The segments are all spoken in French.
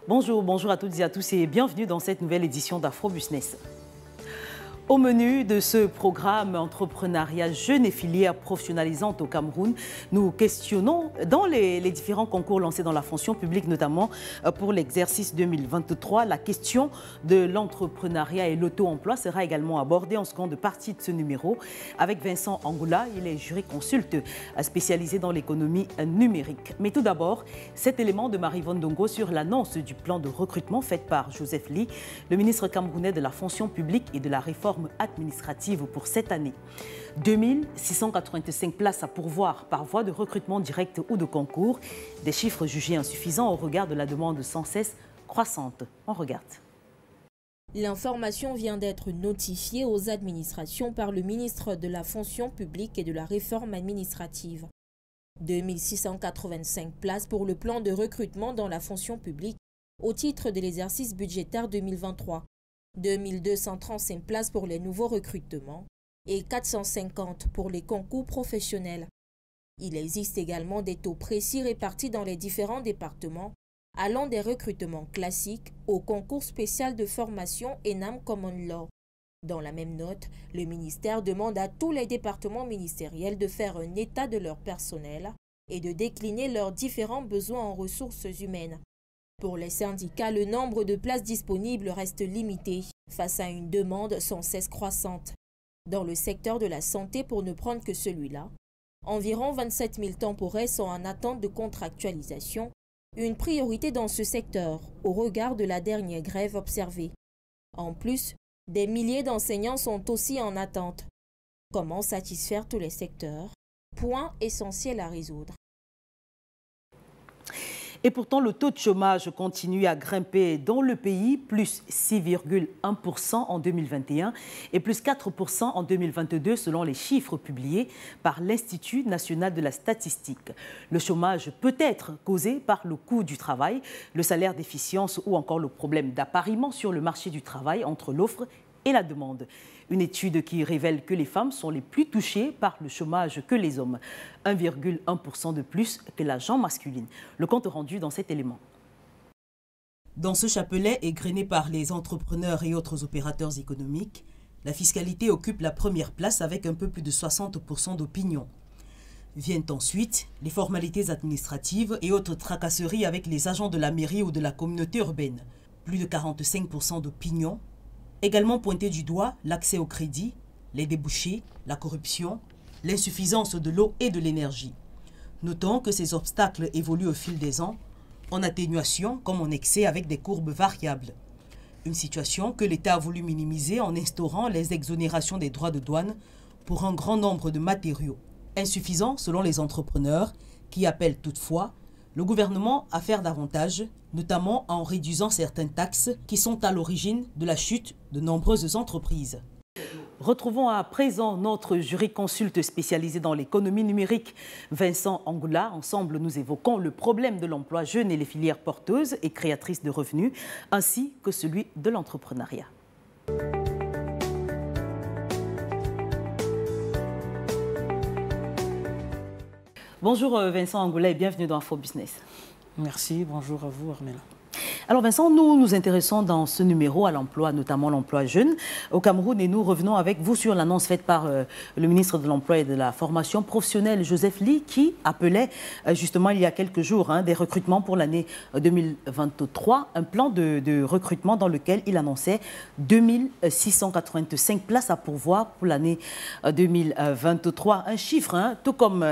Bonjour, bonjour à toutes et à tous et bienvenue dans cette nouvelle édition d'Afro-Business. Au menu de ce programme entrepreneuriat jeunes et filières professionnalisantes au Cameroun, nous questionnons dans les différents concours lancés dans la fonction publique, notamment pour l'exercice 2023. La question de l'entrepreneuriat et l'auto-emploi sera également abordée en seconde partie de ce numéro avec Vincent Angoula. Il est jurisconsulte spécialisé dans l'économie numérique. Mais tout d'abord, cet élément de Marie-Yvonne Dongo sur l'annonce du plan de recrutement fait par Joseph Ly, le ministre camerounais de la fonction publique et de la réforme administrative pour cette année. 2685 places à pourvoir par voie de recrutement direct ou de concours, des chiffres jugés insuffisants au regard de la demande sans cesse croissante. On regarde. L'information vient d'être notifiée aux administrations par le ministre de la fonction publique et de la réforme administrative. 2685 places pour le plan de recrutement dans la fonction publique au titre de l'exercice budgétaire 2023. 2235 places pour les nouveaux recrutements et 450 pour les concours professionnels. Il existe également des taux précis répartis dans les différents départements, allant des recrutements classiques au concours spécial de formation ENAM Common Law. Dans la même note, le ministère demande à tous les départements ministériels de faire un état de leur personnel et de décliner leurs différents besoins en ressources humaines. Pour les syndicats, le nombre de places disponibles reste limité face à une demande sans cesse croissante. Dans le secteur de la santé, pour ne prendre que celui-là, environ 27 000 temporaires sont en attente de contractualisation, une priorité dans ce secteur au regard de la dernière grève observée. En plus, des milliers d'enseignants sont aussi en attente. Comment satisfaire tous les secteurs? Point essentiel à résoudre. Et pourtant, le taux de chômage continue à grimper dans le pays, plus 6,1% en 2021 et plus 4% en 2022 selon les chiffres publiés par l'Institut national de la statistique. Le chômage peut être causé par le coût du travail, le salaire d'efficience ou encore le problème d'appariement sur le marché du travail entre l'offre et la demande. Une étude qui révèle que les femmes sont les plus touchées par le chômage que les hommes, 1,1% de plus que la gent masculine. Le compte rendu dans cet élément. Dans ce chapelet égrené par les entrepreneurs et autres opérateurs économiques, la fiscalité occupe la première place avec un peu plus de 60% d'opinion. Viennent ensuite les formalités administratives et autres tracasseries avec les agents de la mairie ou de la communauté urbaine, plus de 45% d'opinion. Également pointé du doigt l'accès au crédit, les débouchés, la corruption, l'insuffisance de l'eau et de l'énergie. Notons que ces obstacles évoluent au fil des ans, en atténuation comme en excès avec des courbes variables. Une situation que l'État a voulu minimiser en instaurant les exonérations des droits de douane pour un grand nombre de matériaux. Insuffisant selon les entrepreneurs qui appellent toutefois le gouvernement à faire davantage, notamment en réduisant certaines taxes qui sont à l'origine de la chute de nombreuses entreprises. Retrouvons à présent notre jurisconsulte spécialisé dans l'économie numérique, Vincent Angoula. Ensemble, nous évoquons le problème de l'emploi jeune et les filières porteuses et créatrices de revenus, ainsi que celui de l'entrepreneuriat. Bonjour Vincent Angoula et bienvenue dans Afro-Business. Merci, bonjour à vous Armella. Alors Vincent, nous nous intéressons dans ce numéro à l'emploi, notamment l'emploi jeune au Cameroun, et nous revenons avec vous sur l'annonce faite par le ministre de l'Emploi et de la Formation professionnelle, Joseph Ly, qui appelait justement il y a quelques jours des recrutements pour l'année 2023, un plan de recrutement dans lequel il annonçait 2685 places à pourvoir pour l'année 2023. Un chiffre, tout comme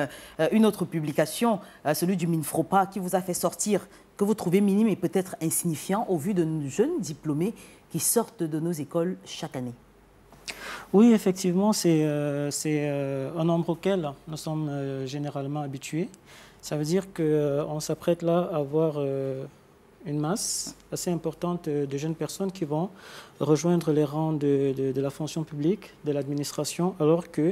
une autre publication, celui du Minfropa, qui vous a fait sortir que vous trouvez minime et peut-être insignifiant au vu de nos jeunes diplômés qui sortent de nos écoles chaque année? Oui, effectivement, c'est un nombre auquel nous sommes généralement habitués. Ça veut dire qu'on s'apprête là à avoir une masse assez importante de jeunes personnes qui vont rejoindre les rangs de la fonction publique, de l'administration, alors que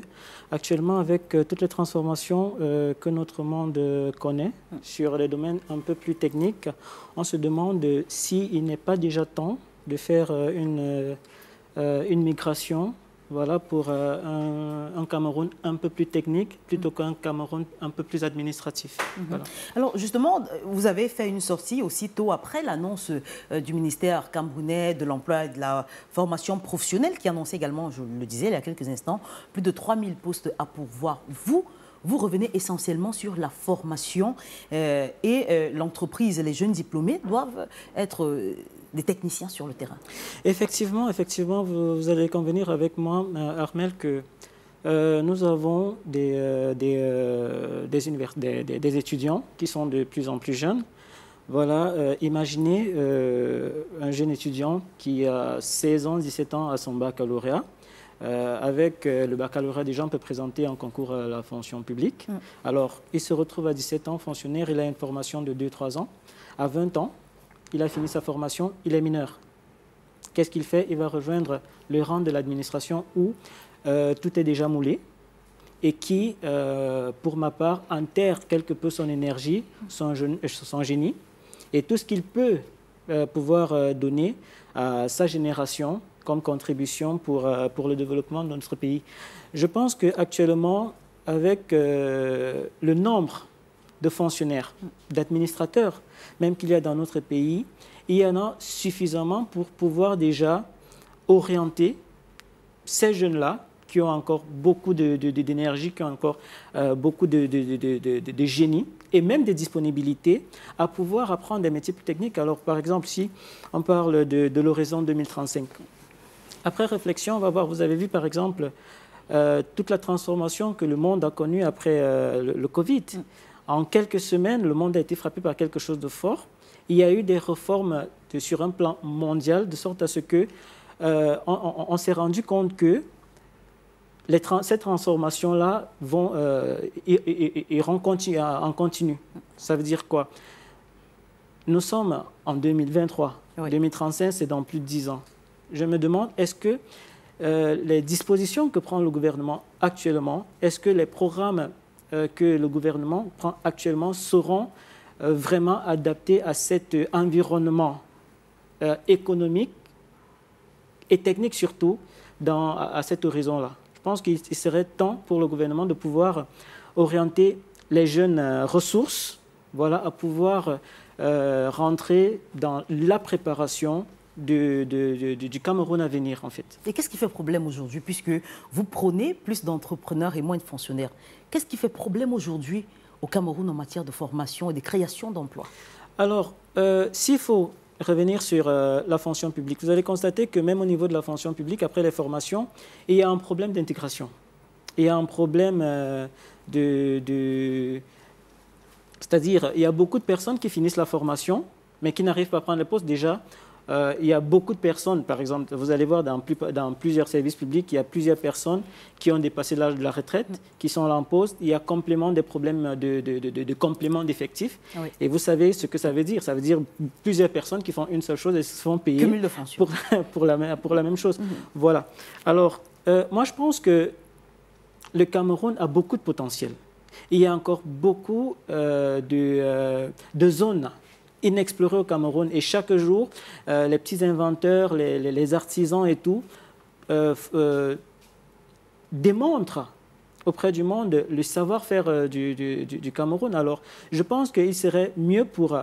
actuellement, avec toutes les transformations que notre monde connaît sur les domaines un peu plus techniques, on se demande s'il n'est pas déjà temps de faire une migration voilà, pour un Cameroun un peu plus technique plutôt qu'un Cameroun un peu plus administratif. Voilà. Alors justement, vous avez fait une sortie aussitôt après l'annonce du ministère camerounais de l'emploi et de la formation professionnelle qui annonçait également, je le disais il y a quelques instants, plus de 3000 postes à pourvoir. Vous revenez essentiellement sur la formation et l'entreprise, les jeunes diplômés doivent être des techniciens sur le terrain. Effectivement, vous allez convenir avec moi, Armel, que nous avons des étudiants qui sont de plus en plus jeunes. Voilà, imaginez un jeune étudiant qui a 16 ans, 17 ans à son baccalauréat. Avec le baccalauréat, déjà, on peut présenter un concours à la fonction publique. Alors, il se retrouve à 17 ans, fonctionnaire, il a une formation de 2-3 ans. À 20 ans, il a fini sa formation, il est mineur. Qu'est-ce qu'il fait? Il va rejoindre le rang de l'administration où tout est déjà moulé et qui, pour ma part, enterre quelque peu son énergie, son génie et tout ce qu'il peut pouvoir donner à sa génération comme contribution pour le développement de notre pays. Je pense qu'actuellement, avec le nombre de fonctionnaires, d'administrateurs, même qu'il y a dans notre pays, il y en a suffisamment pour pouvoir déjà orienter ces jeunes-là qui ont encore beaucoup d'énergie, qui ont encore beaucoup de génie et même des disponibilités à pouvoir apprendre des métiers plus techniques. Alors, par exemple, si on parle de l'horizon 2035, après réflexion, on va voir, vous avez vu par exemple toute la transformation que le monde a connue après le Covid. En quelques semaines, le monde a été frappé par quelque chose de fort. Il y a eu des réformes sur un plan mondial, de sorte à ce que on s'est rendu compte que ces transformations-là iront en continu. Ça veut dire quoi? Nous sommes en 2023. Oui. 2035, c'est dans plus de 10 ans. Je me demande, est-ce que les dispositions que prend le gouvernement actuellement, est-ce que les programmes que le gouvernement prend actuellement seront vraiment adaptés à cet environnement économique et technique surtout à cet horizon-là? Je pense qu'il serait temps pour le gouvernement de pouvoir orienter les jeunes ressources, voilà, à pouvoir rentrer dans la préparation du Cameroun à venir, en fait. Et qu'est-ce qui fait problème aujourd'hui, puisque vous prônez plus d'entrepreneurs et moins de fonctionnaires? Qu'est-ce qui fait problème aujourd'hui au Cameroun en matière de formation et de création d'emplois? Alors, s'il faut revenir sur la fonction publique, vous allez constater que même au niveau de la fonction publique, après les formations, il y a un problème d'intégration. Il y a un problème c'est-à-dire, il y a beaucoup de personnes qui finissent la formation, mais qui n'arrivent pas à prendre le poste déjà. Il y a beaucoup de personnes, par exemple, vous allez voir dans plusieurs services publics, il y a plusieurs personnes qui ont dépassé l'âge de la retraite, qui sont là en poste. Il y a des problèmes de complément d'effectifs. Oui. Et vous savez ce que ça veut dire. Ça veut dire plusieurs personnes qui font une seule chose et se font payer pour la même chose. Voilà. Alors, moi, je pense que le Cameroun a beaucoup de potentiel. Il y a encore beaucoup de zones inexplorées au Cameroun. Et chaque jour, les petits inventeurs, les artisans et tout, démontrent auprès du monde le savoir-faire du Cameroun. Alors, je pense qu'il serait mieux pour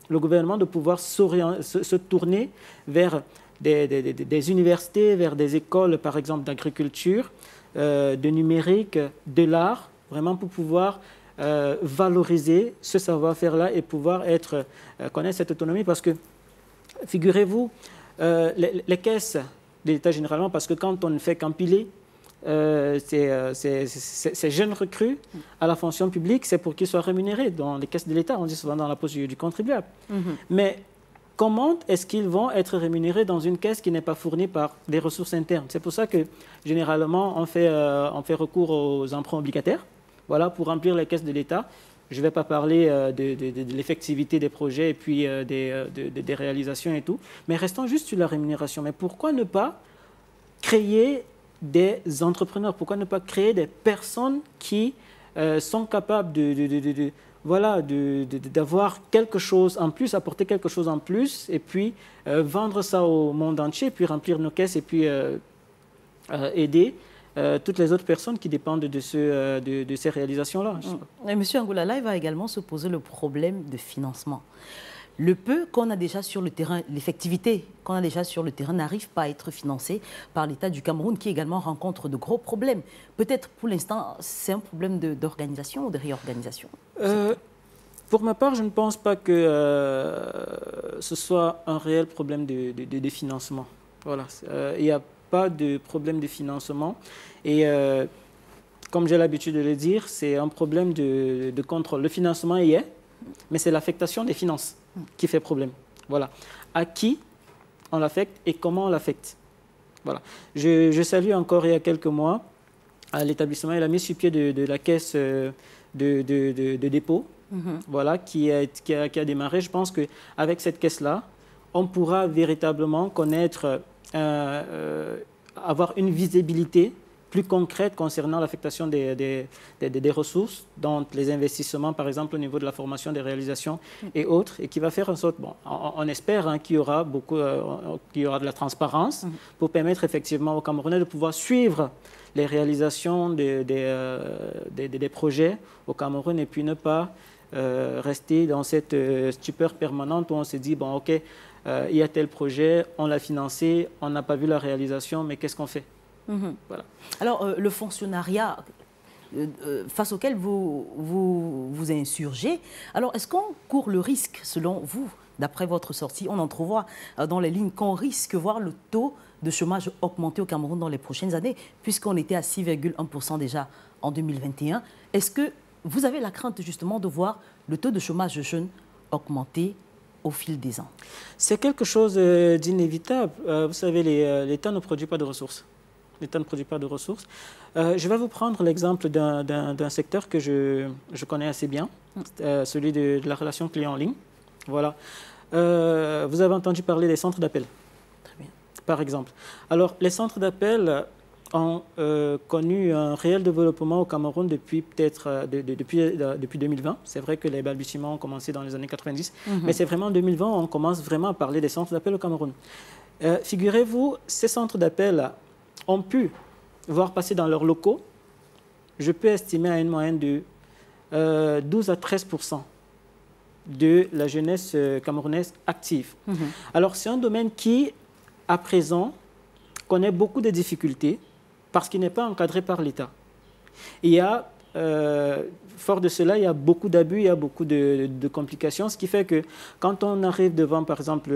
le gouvernement de pouvoir se tourner vers des universités, vers des écoles, par exemple, d'agriculture, de numérique, de l'art, vraiment pour pouvoir valoriser ce savoir-faire-là et pouvoir connaître cette autonomie. Parce que, figurez-vous, les caisses de l'État généralement, parce que quand on ne fait qu'empiler ces jeunes recrues à la fonction publique, c'est pour qu'ils soient rémunérés dans les caisses de l'État, on dit souvent dans la poche du contribuable. Mais comment est-ce qu'ils vont être rémunérés dans une caisse qui n'est pas fournie par des ressources internes? C'est pour ça que, généralement, on fait recours aux emprunts obligataires, voilà, pour remplir les caisses de l'État. Je ne vais pas parler de l'effectivité des projets et puis des réalisations et tout, mais restons juste sur la rémunération. Mais pourquoi ne pas créer des entrepreneurs? Pourquoi ne pas créer des personnes qui sont capables d'avoir quelque chose en plus, apporter quelque chose en plus, et puis vendre ça au monde entier, puis remplir nos caisses, et puis aider toutes les autres personnes qui dépendent de ces réalisations-là. Monsieur Angoulala, il va également se poser le problème de financement. Le peu qu'on a déjà sur le terrain, l'effectivité qu'on a déjà sur le terrain n'arrive pas à être financée par l'État du Cameroun qui également rencontre de gros problèmes. Peut-être pour l'instant, c'est un problème d'organisation ou de réorganisation. Pour ma part, je ne pense pas que ce soit un réel problème de financement. Voilà. Il n'y a pas de problème de financement. Et comme j'ai l'habitude de le dire, c'est un problème de contrôle. Le financement y est, mais c'est l'affectation des finances qui fait problème. Voilà. À qui on l'affecte et comment on l'affecte. Voilà. Je salue encore il y a quelques mois à l'établissement, il a mis sur pied de la caisse de dépôt, voilà, qui a démarré. Je pense qu'avec cette caisse-là, on pourra véritablement connaître, avoir une visibilité plus concrète concernant l'affectation des ressources, donc les investissements, par exemple, au niveau de la formation, des réalisations et autres, et qui va faire en sorte, bon, on espère qu'il y aura qu'il y aura de la transparence pour permettre effectivement aux Camerounais de pouvoir suivre les réalisations des projets au Cameroun et puis ne pas rester dans cette stupeur permanente où on se dit, bon, OK, il y a tel projet, on l'a financé, on n'a pas vu la réalisation, mais qu'est-ce qu'on fait? Voilà. Alors, le fonctionnariat face auquel vous insurgez, alors est-ce qu'on court le risque, selon vous, d'après votre sortie, on en trouvera dans les lignes, qu'on risque de voir le taux de chômage augmenter au Cameroun dans les prochaines années, puisqu'on était à 6,1% déjà en 2021. Est-ce que vous avez la crainte justement de voir le taux de chômage de jeunes augmenter au fil des ans? C'est quelque chose d'inévitable. Vous savez, l'État ne produit pas de ressources. L'État ne produit pas de ressources. Je vais vous prendre l'exemple d'un secteur que je connais assez bien, celui de la relation client en ligne. Voilà. Vous avez entendu parler des centres d'appel, par exemple. Alors, les centres d'appel ont connu un réel développement au Cameroun depuis peut-être depuis 2020. C'est vrai que les balbutiements ont commencé dans les années 90, mais c'est vraiment en 2020 on commence vraiment à parler des centres d'appel au Cameroun. Figurez-vous, ces centres d'appel ont pu voir passer dans leurs locaux, je peux estimer à une moyenne de 12 à 13% de la jeunesse camerounaise active. Alors, c'est un domaine qui, à présent, connaît beaucoup de difficultés parce qu'il n'est pas encadré par l'État. Il y a, fort de cela, il y a beaucoup d'abus, il y a beaucoup de complications, ce qui fait que quand on arrive devant, par exemple,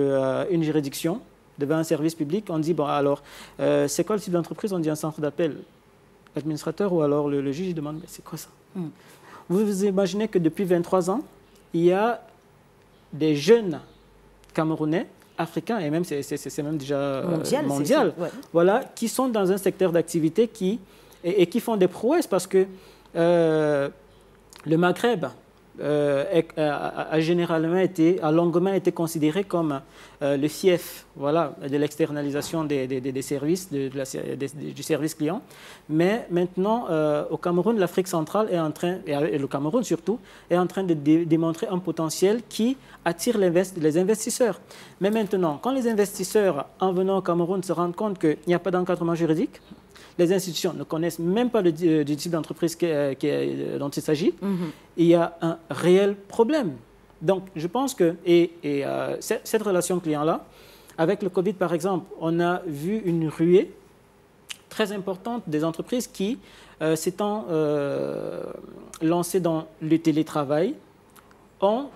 une juridiction, devant un service public, on dit, bon, alors, c'est quoi le type d'entreprise? On dit un centre d'appel. L'administrateur ou alors le juge demande, c'est quoi ça? Vous vous imaginez que depuis 23 ans, il y a des jeunes Camerounais, africains, et même c'est même déjà mondial, voilà, qui sont dans un secteur d'activité et qui font des prouesses parce que le Maghreb a longuement été considéré comme le fief, voilà, de l'externalisation des services, du service client. Mais maintenant, au Cameroun, l'Afrique centrale est en train, et le Cameroun surtout, est en train de démontrer un potentiel qui attire les investisseurs. Mais maintenant, quand les investisseurs, en venant au Cameroun, se rendent compte qu'il n'y a pas d'encadrement juridique, les institutions ne connaissent même pas du type d'entreprise dont il s'agit, il y a un réel problème. Donc, je pense que cette relation client-là, avec le Covid, par exemple, on a vu une ruée très importante des entreprises qui, s'étant lancées dans le télétravail, ont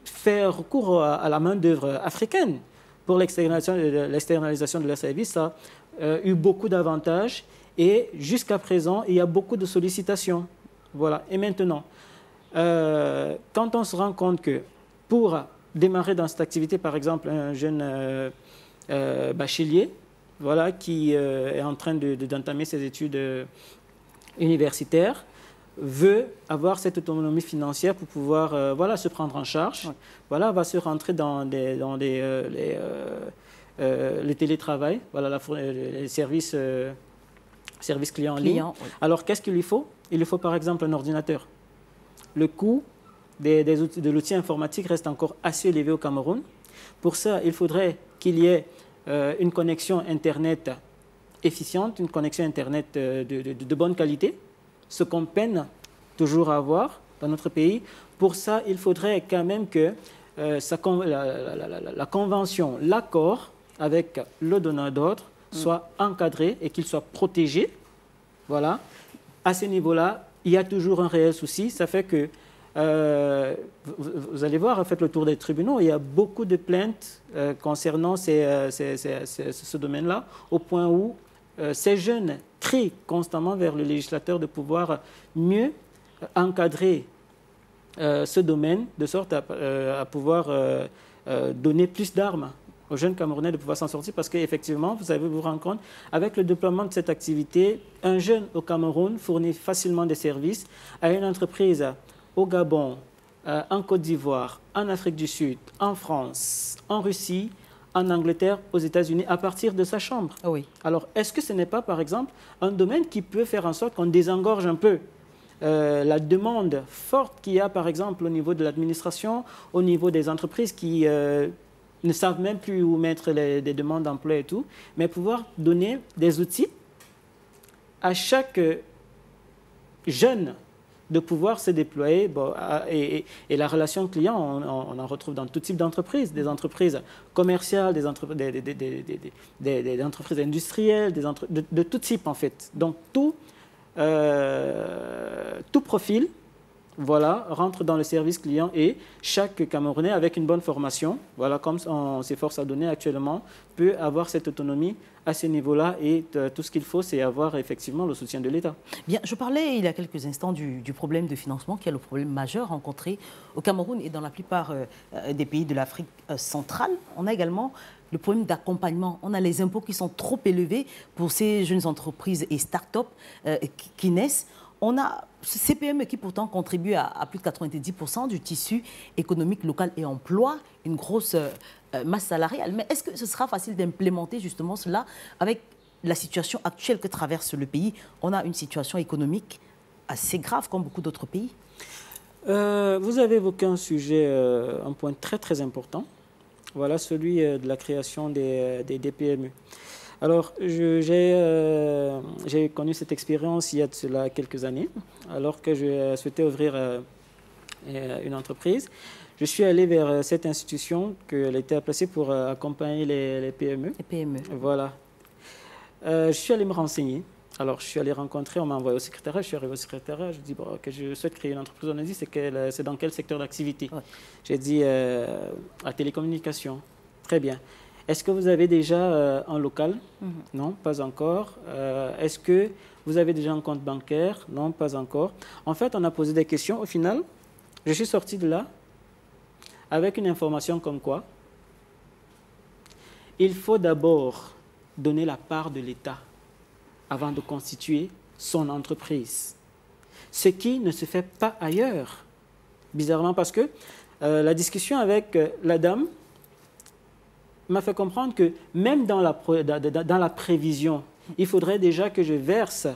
fait recours à la main-d'œuvre africaine. Pour l'externalisation de leurs services, ça a eu beaucoup d'avantages et jusqu'à présent, il y a beaucoup de sollicitations. Voilà. Et maintenant, quand on se rend compte que pour démarrer dans cette activité, par exemple, un jeune bachelier, voilà, qui est en train d'entamer ses études universitaires, veut avoir cette autonomie financière pour pouvoir voilà, se prendre en charge, voilà, va se rentrer dans le télétravail, voilà, les services clients en ligne. Alors, qu'est-ce qu'il lui faut? Il lui faut par exemple un ordinateur. Le coût de l'outil informatique reste encore assez élevé au Cameroun. Pour ça, il faudrait qu'il y ait une connexion Internet efficiente, une connexion Internet de bonne qualité, ce qu'on peine toujours à avoir dans notre pays. Pour ça, il faudrait quand même que la convention, l'accord avec le donneur d'ordre soit encadré et qu'il soit protégé. Voilà. À ce niveau-là, il y a toujours un réel souci. Ça fait que, vous allez voir, en fait, le tour des tribunaux, il y a beaucoup de plaintes concernant ce domaine-là, au point où ces jeunes crient constamment vers le législateur de pouvoir mieux encadrer ce domaine, de sorte à pouvoir donner plus d'armes aux jeunes Camerounais de pouvoir s'en sortir, parce qu'effectivement, vous avez vous rendre compte, avec le déploiement de cette activité, un jeune au Cameroun fournit facilement des services à une entreprise au Gabon, en Côte d'Ivoire, en Afrique du Sud, en France, en Russie, en Angleterre, aux États-Unis, à partir de sa chambre. Oui. Alors, est-ce que ce n'est pas, par exemple, un domaine qui peut faire en sorte qu'on désengorge un peu la demande forte qu'il y a, par exemple, au niveau de l'administration, au niveau des entreprises qui ne savent même plus où mettre des demandes d'emploi et tout, mais pouvoir donner des outils à chaque jeune de pouvoir se déployer. Bon, et la relation client, on en retrouve dans tout type d'entreprises, des entreprises commerciales, des entreprises industrielles, de tout type en fait. Donc tout profil, voilà, rentre dans le service client, et chaque Camerounais avec une bonne formation, voilà, comme on s'efforce à donner actuellement, peut avoir cette autonomie à ce niveau-là, et tout ce qu'il faut, c'est avoir effectivement le soutien de l'État. Bien, je parlais il y a quelques instants du problème de financement, qui est le problème majeur rencontré au Cameroun et dans la plupart des pays de l'Afrique centrale. On a également le problème d'accompagnement. On a les impôts qui sont trop élevés pour ces jeunes entreprises et start-up qui naissent. On a ces PME qui pourtant contribuent à plus de 90% du tissu économique local et emploient une grosse masse salariale. Mais est-ce que ce sera facile d'implémenter justement cela avec la situation actuelle que traverse le pays? On a une situation économique assez grave comme beaucoup d'autres pays. Vous avez évoqué un sujet, un point très très important. Voilà, celui de la création des PME. Alors, j'ai connu cette expérience il y a de cela quelques années, alors que je souhaitais ouvrir une entreprise. Je suis allé vers cette institution que l'État a placée pour accompagner les PME. Les PME. Voilà. Je suis allé me renseigner. Alors, je suis allé rencontrer, on m'a envoyé au secrétariat, je suis arrivé au secrétariat, je dis que je souhaite créer une entreprise. On a dit, c'est dans quel secteur d'activité? Ouais. J'ai dit, à télécommunications. Très bien. Est-ce que vous avez déjà un local? Non, pas encore. Est-ce que vous avez déjà un compte bancaire? Non, pas encore. En fait, on a posé des questions. Au final, je suis sorti de là avec une information comme quoi il faut d'abord donner la part de l'État avant de constituer son entreprise. Ce qui ne se fait pas ailleurs. Bizarrement, parce que la discussion avec la dame m'a fait comprendre que même dans la prévision, il faudrait déjà que je verse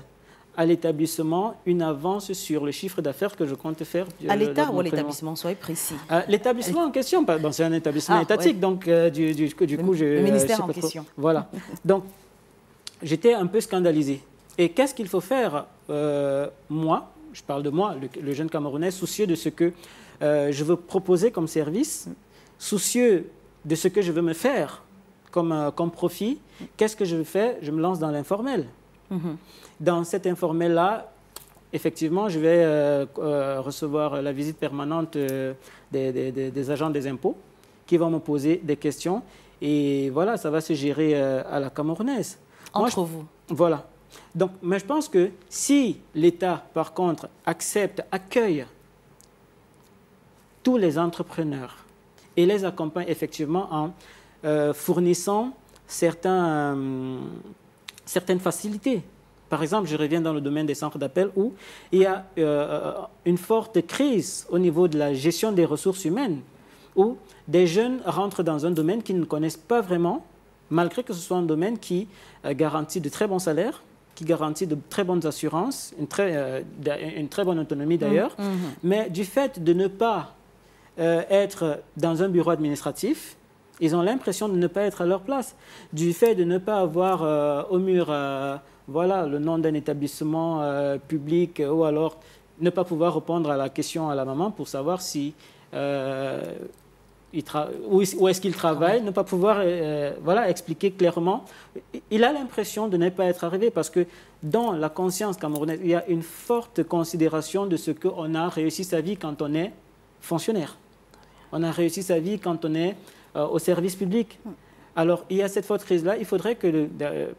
à l'établissement une avance sur le chiffre d'affaires que je compte faire. À l'État ou à l'établissement, soyez précis. L'établissement en question, c'est un établissement étatique, ouais. Donc du coup, le ministère en question. Voilà. Donc, j'étais un peu scandalisé. Et qu'est-ce qu'il faut faire? Moi, je parle de moi, le jeune Camerounais, soucieux de ce que je veux proposer comme service, soucieux de ce que je veux me faire comme profit. Qu'est-ce que je fais? Je me lance dans l'informel. Dans cet informel-là, effectivement, je vais recevoir la visite permanente des agents des impôts qui vont me poser des questions. Et voilà, ça va se gérer à la camerounaise. Entre vous. Voilà. Donc, mais je pense que si l'État, par contre, accueille tous les entrepreneurs et les accompagne effectivement en fournissant certaines facilités. Par exemple, je reviens dans le domaine des centres d'appel où il y a une forte crise au niveau de la gestion des ressources humaines, où des jeunes rentrent dans un domaine qu'ils ne connaissent pas vraiment, malgré que ce soit un domaine qui garantit de très bons salaires, qui garantit de très bonnes assurances, une très bonne autonomie d'ailleurs, mais du fait de ne pas être dans un bureau administratif, Ils ont l'impression de ne pas être à leur place, du fait de ne pas avoir au mur voilà, le nom d'un établissement public ou alors ne pas pouvoir répondre à la question à la maman pour savoir si, où est-ce qu'il travaille, ne pas pouvoir voilà, expliquer clairement. Il a l'impression de ne pas être arrivé parce que dans la conscience camerounaise, il y a une forte considération de ce qu'on a réussi sa vie quand on est fonctionnaire. On a réussi sa vie quand on est au service public. Alors, il y a cette forte crise-là. Il faudrait que,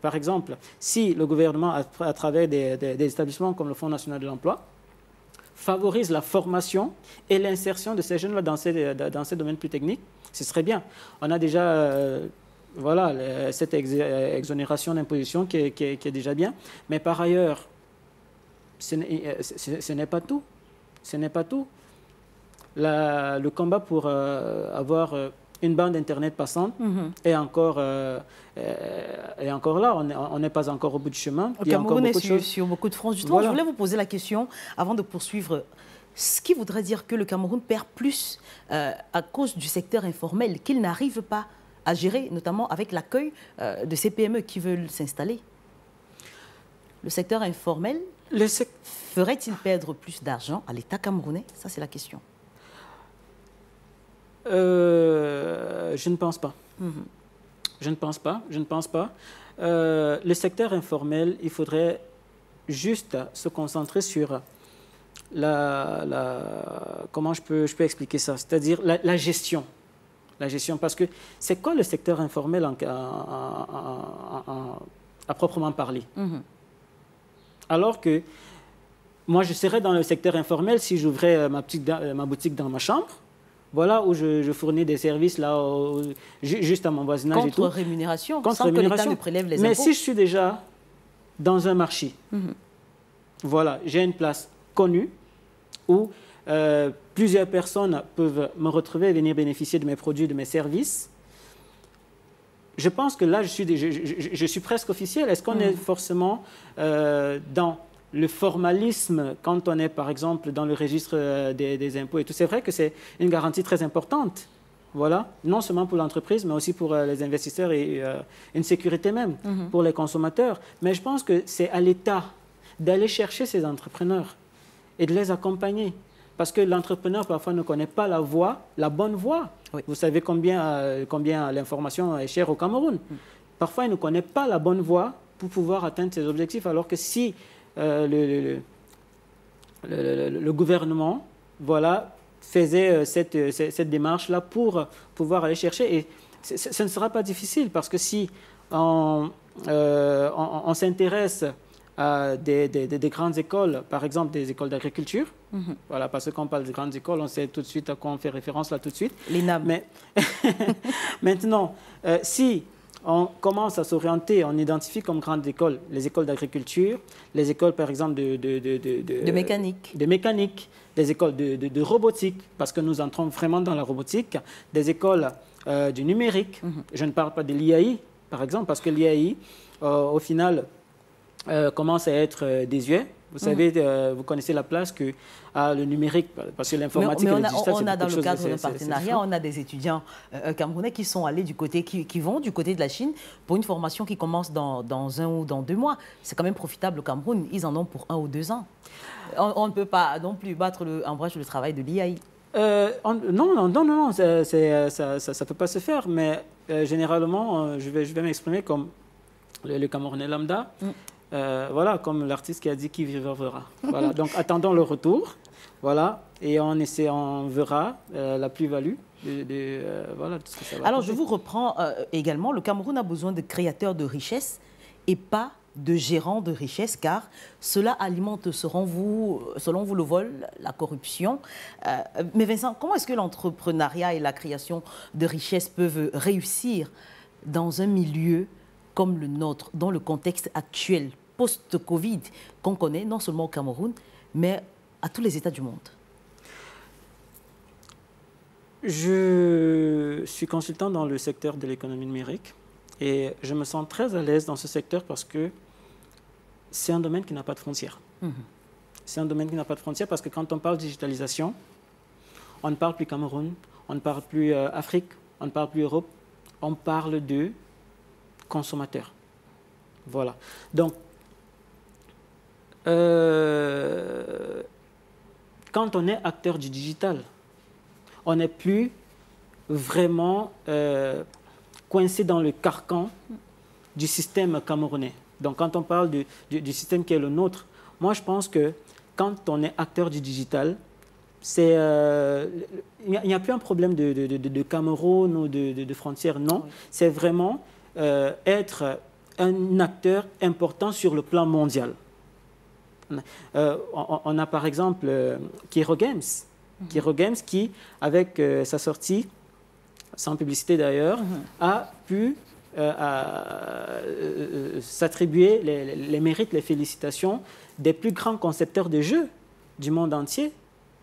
par exemple, si le gouvernement, à travers des établissements comme le Fonds national de l'emploi, favorise la formation et l'insertion de ces jeunes-là dans ces domaines plus techniques, ce serait bien. On a déjà voilà, cette exonération d'imposition qui est déjà bien. Mais par ailleurs, ce n'est pas tout. Ce n'est pas tout. Le combat pour avoir une bande Internet passante est encore là. On n'est pas encore au bout du chemin. Il y a encore beaucoup de choses. Sur beaucoup de fronts. Justement, voilà. Je voulais vous poser la question, avant de poursuivre, ce qui voudrait dire que le Cameroun perd plus à cause du secteur informel, qu'il n'arrive pas à gérer, notamment avec l'accueil de ces PME qui veulent s'installer. Le secteur informel ferait-il perdre plus d'argent à l'État camerounais? Ça, c'est la question. Je ne pense pas. Je ne pense pas. Je ne pense pas. Le secteur informel, il faudrait juste se concentrer sur comment je peux expliquer ça? C'est-à-dire la gestion. La gestion, parce que c'est quoi le secteur informel à proprement parler? Alors que moi, je serais dans le secteur informel si j'ouvrais ma boutique dans ma chambre. Voilà, où je fournis des services là, juste à mon voisinage et tout. Contre rémunération, sans que l'État ne prélève les impôts. Mais si je suis déjà dans un marché, voilà, j'ai une place connue où plusieurs personnes peuvent me retrouver et venir bénéficier de mes produits, de mes services, je pense que là, je suis presque officiel. Est-ce qu'on est forcément dans le formalisme, quand on est, par exemple, dans le registre des impôts et tout? C'est vrai que c'est une garantie très importante, voilà, non seulement pour l'entreprise, mais aussi pour les investisseurs et une sécurité même pour les consommateurs. Mais je pense que c'est à l'État d'aller chercher ces entrepreneurs et de les accompagner. Parce que l'entrepreneur, parfois, ne connaît pas la bonne voie. Oui. Vous savez combien l'information est chère au Cameroun. Parfois, il ne connaît pas la bonne voie pour pouvoir atteindre ses objectifs, alors que si le gouvernement voilà, faisait cette démarche-là pour pouvoir aller chercher. Et ce ne sera pas difficile parce que si on s'intéresse à des grandes écoles, par exemple des écoles d'agriculture, voilà, parce que quand on parle de grandes écoles, on sait tout de suite à quoi on fait référence là tout de suite. L'INAM. Mais maintenant, si on commence à s'orienter, on identifie comme grandes écoles les écoles d'agriculture, les écoles par exemple de mécanique. De mécanique, des écoles de robotique, parce que nous entrons vraiment dans la robotique, des écoles du numérique. Je ne parle pas de l'IAI, par exemple, parce que l'IAI, au final, commence à être désuet. Vous savez, vous connaissez la place que a le numérique, parce que l'informatique et le digital, on a dans le cadre d'un partenariat, on a des étudiants camerounais qui sont allés qui vont du côté de la Chine pour une formation qui commence dans 1 ou dans 2 mois. C'est quand même profitable au Cameroun. Ils en ont pour 1 ou 2 ans. On ne peut pas non plus battre en brèche le travail de l'IAI. Non, ça ne peut pas se faire. Mais généralement, je vais m'exprimer comme le Camerounais lambda. Voilà, comme l'artiste qui a dit qui vivra verra. Voilà, donc attendons le retour, voilà, et on verra la plus-value voilà, de ce que ça va. Alors, je vous reprends également. Le Cameroun a besoin de créateurs de richesse et pas de gérants de richesse, car cela alimente, selon vous, le vol, la corruption. Mais Vincent, comment est-ce que l'entrepreneuriat et la création de richesse peuvent réussir dans un milieu comme le nôtre, dans le contexte actuel, post-Covid, qu'on connaît non seulement au Cameroun, mais à tous les États du monde? Je suis consultant dans le secteur de l'économie numérique et je me sens très à l'aise dans ce secteur parce que c'est un domaine qui n'a pas de frontières. C'est un domaine qui n'a pas de frontières parce que quand on parle digitalisation, on ne parle plus Cameroun, on ne parle plus Afrique, on ne parle plus Europe, on parle de consommateurs. Voilà. Donc, quand on est acteur du digital, on n'est plus vraiment coincé dans le carcan du système camerounais. Donc, quand on parle du système qui est le nôtre, moi, je pense que quand on est acteur du digital, il n'y a plus un problème de Cameroun ou de frontières, non. Oui. C'est vraiment être un acteur important sur le plan mondial. On a par exemple Kero Games, Kero Games qui, avec sa sortie, sans publicité d'ailleurs, a pu s'attribuer les mérites, les félicitations des plus grands concepteurs de jeux du monde entier,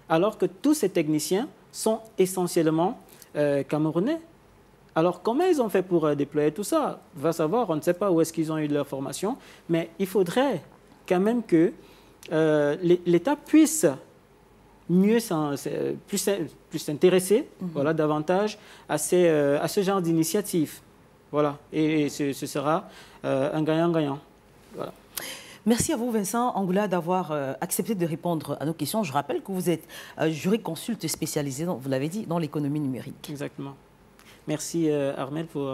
alors que tous ces techniciens sont essentiellement camerounais. Alors, comment ils ont fait pour déployer tout ça? Va savoir, on ne sait pas où est-ce qu'ils ont eu de leur formation, mais il faudrait quand même que l'État puisse mieux plus s'intéresser voilà, davantage à ce genre d'initiative. Voilà, et ce sera un gagnant-gagnant. Voilà. Merci à vous, Vincent Angoula, d'avoir accepté de répondre à nos questions. Je rappelle que vous êtes jurisconsulte spécialisé, vous l'avez dit, dans l'économie numérique. Exactement. Merci, Armel, pour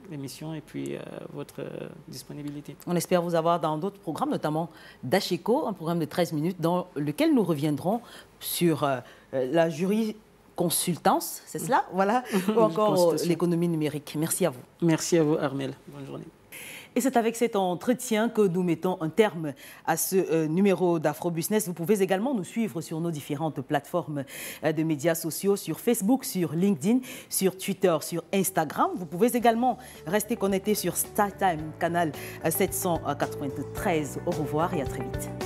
l'émission et puis votre disponibilité. On espère vous avoir dans d'autres programmes, notamment d'Acheco, un programme de 13 minutes dans lequel nous reviendrons sur la jurisconsultance, c'est cela? Voilà, ou encore l'économie numérique. Merci à vous. Merci à vous, Armel. Bonne journée. Et c'est avec cet entretien que nous mettons un terme à ce numéro d'Afro-Business. Vous pouvez également nous suivre sur nos différentes plateformes de médias sociaux, sur Facebook, sur LinkedIn, sur Twitter, sur Instagram. Vous pouvez également rester connecté sur StarTime, canal 793. Au revoir et à très vite.